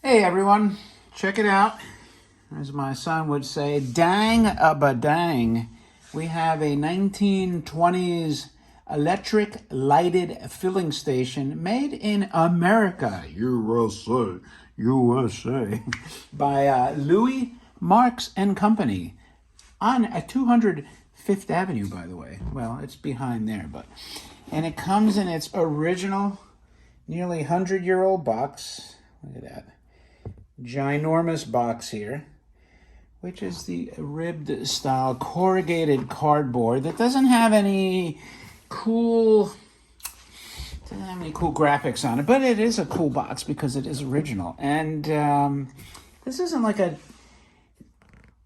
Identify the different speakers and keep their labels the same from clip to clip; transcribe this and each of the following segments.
Speaker 1: Hey everyone, check it out. As my son would say, dang a badang. We have a 1920s electric lighted filling station made in America, USA, USA, by Louis Marx and Company on 205th Avenue, by the way. Well, it's behind there, and it comes in its original, nearly 100-year-old box. Look at that. Ginormous box here, which is the ribbed style corrugated cardboard that doesn't have any cool graphics on it, but it is a cool box because it is original. And this isn't like a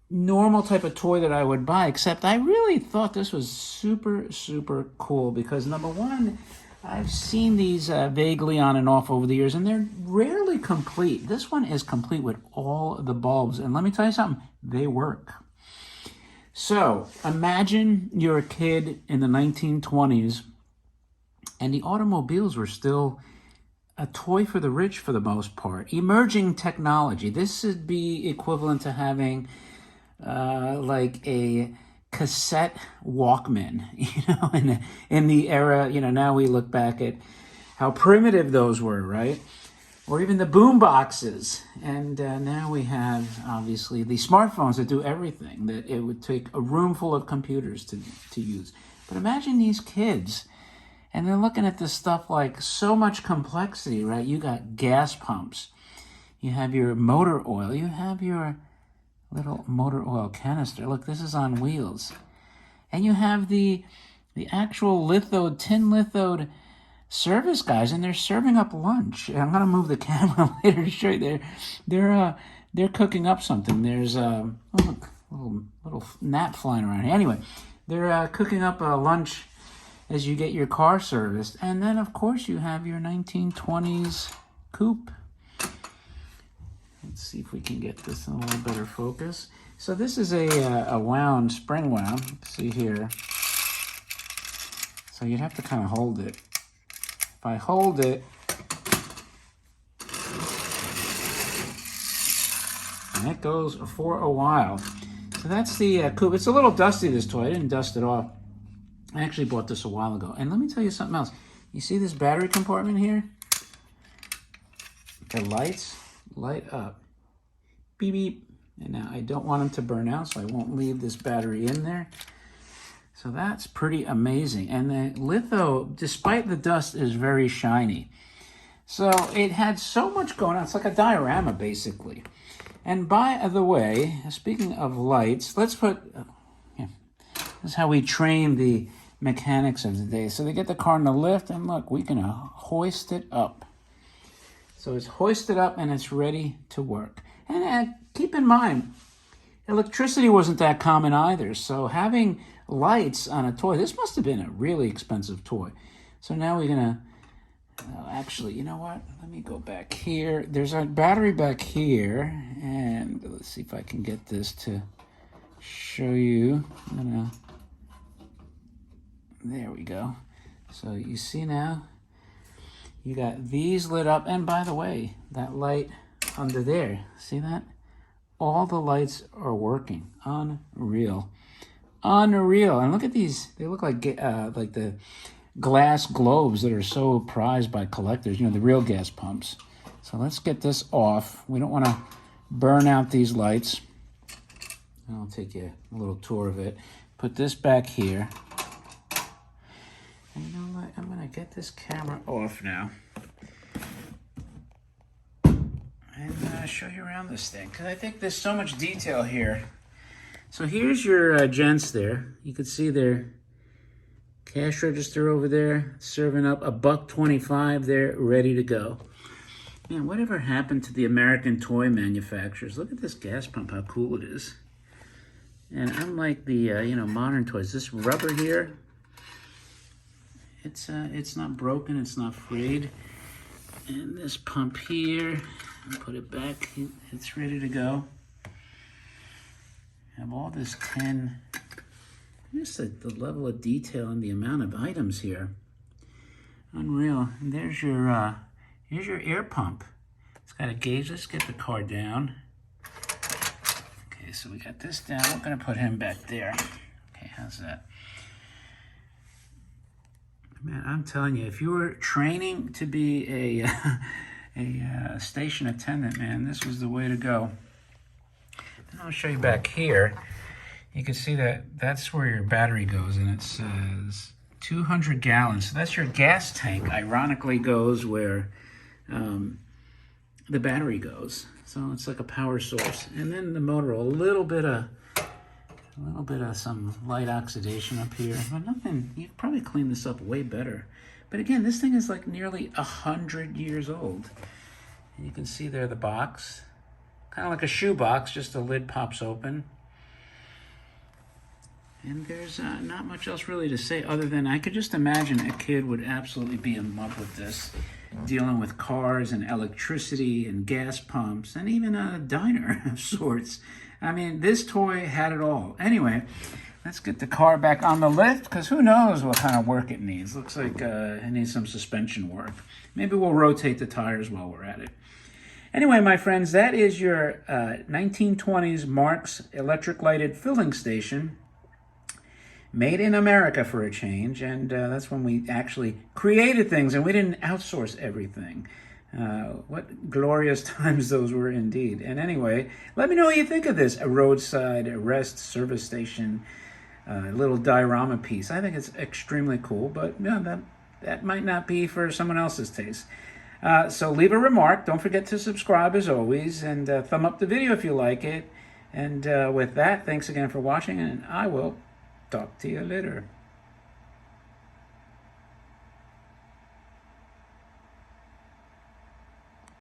Speaker 1: normal type of toy that I would buy, except I really thought this was super, super cool because, number one, I've seen these vaguely on and off over the years, and they're rarely complete. This one is complete with all the bulbs, and let me tell you something, they work. So imagine you're a kid in the 1920s, and the automobiles were still a toy for the rich for the most part. Emerging technology. This would be equivalent to having like a cassette Walkman, in the era, now we look back at how primitive those were, right? Or even the boom boxes. And now we have, obviously, the smartphones that do everything, that it would take a room full of computers to use. But imagine these kids, and they're looking at this stuff like so much complexity, right? You got gas pumps, you have your motor oil, you have your little motor oil canister. Look, this is on wheels. And you have the actual tin lithoed service guys, and they're serving up lunch. I'm going to move the camera later to show you. They're cooking up something. There's a little gnat flying around here. Anyway, they're cooking up a lunch as you get your car serviced. And then, of course, you have your 1920s coupe. Let's see if we can get this in a little better focus. So this is a wound, spring wound. See here. So you'd have to kind of hold it. If I hold it, and it goes for a while. So that's the coupe. It's a little dusty, this toy. I didn't dust it off. I actually bought this a while ago. And let me tell you something else. You see this battery compartment here? The lights light up. Beep, beep. And now I don't want them to burn out, so I won't leave this battery in there. So that's pretty amazing. And the litho, despite the dust, is very shiny. So it had so much going on. It's like a diorama, basically. And by the way, speaking of lights, let's put... this is how we train the mechanics of the day. So they get the car in the lift, and look, we can hoist it up. So it's hoisted up, and it's ready to work. And keep in mind, electricity wasn't that common either. So having lights on a toy, this must have been a really expensive toy. So now we're going to, actually, you know what? Let me go back here. There's a battery back here. And let's see if I can get this to show you. There we go. So you see now, you got these lit up. And by the way, that light under there, see that? All the lights are working. Unreal. Unreal. And look at these. They look like the glass globes that are so prized by collectors, the real gas pumps. So let's get this off. We don't want to burn out these lights. I'll take you a little tour of it. Put this back here. And you know what? I'm going to get this camera off now. And show you around this thing, because I think there's so much detail here. So here's your gents there. You can see their cash register over there, serving up $1.25 there, ready to go. Man, whatever happened to the American toy manufacturers? Look at this gas pump, how cool it is. And unlike the modern toys, this rubber here, it's not broken, it's not frayed. And this pump here, put it back, it's ready to go. Have all this tin, just the level of detail and the amount of items here. Unreal. And there's your air pump. It's got a gauge. Let's get the car down. Okay, so we got this down. We're going to put him back there. Okay, how's that? Man, I'm telling you, if you were training to be a station attendant, man, this was the way to go. And I'll show you back here. You can see that that's where your battery goes, and it says 200 gallons. So that's your gas tank. Ironically, goes where the battery goes. So it's like a power source. And then the motor, a little bit of some light oxidation up here, but nothing. You probably clean this up way better. But again, this thing is like nearly 100 years old. And you can see there the box, kind of like a shoe box, just the lid pops open. And there's not much else really to say other than I could just imagine a kid would absolutely be in love with this, dealing with cars and electricity and gas pumps and even a diner of sorts. I mean, this toy had it all. Anyway, let's get the car back on the lift, because who knows what kind of work it needs. Looks like it needs some suspension work. Maybe we'll rotate the tires while we're at it. Anyway, my friends, that is your 1920s Marx electric lighted filling station. Made in America for a change, and that's when we actually created things and we didn't outsource everything. What glorious times those were indeed. And anyway, let me know what you think of this. A roadside rest service station, a little diorama piece. I think it's extremely cool, but yeah, that might not be for someone else's taste. So leave a remark. Don't forget to subscribe as always, and thumb up the video if you like it. And with that, thanks again for watching, and I will talk to you later.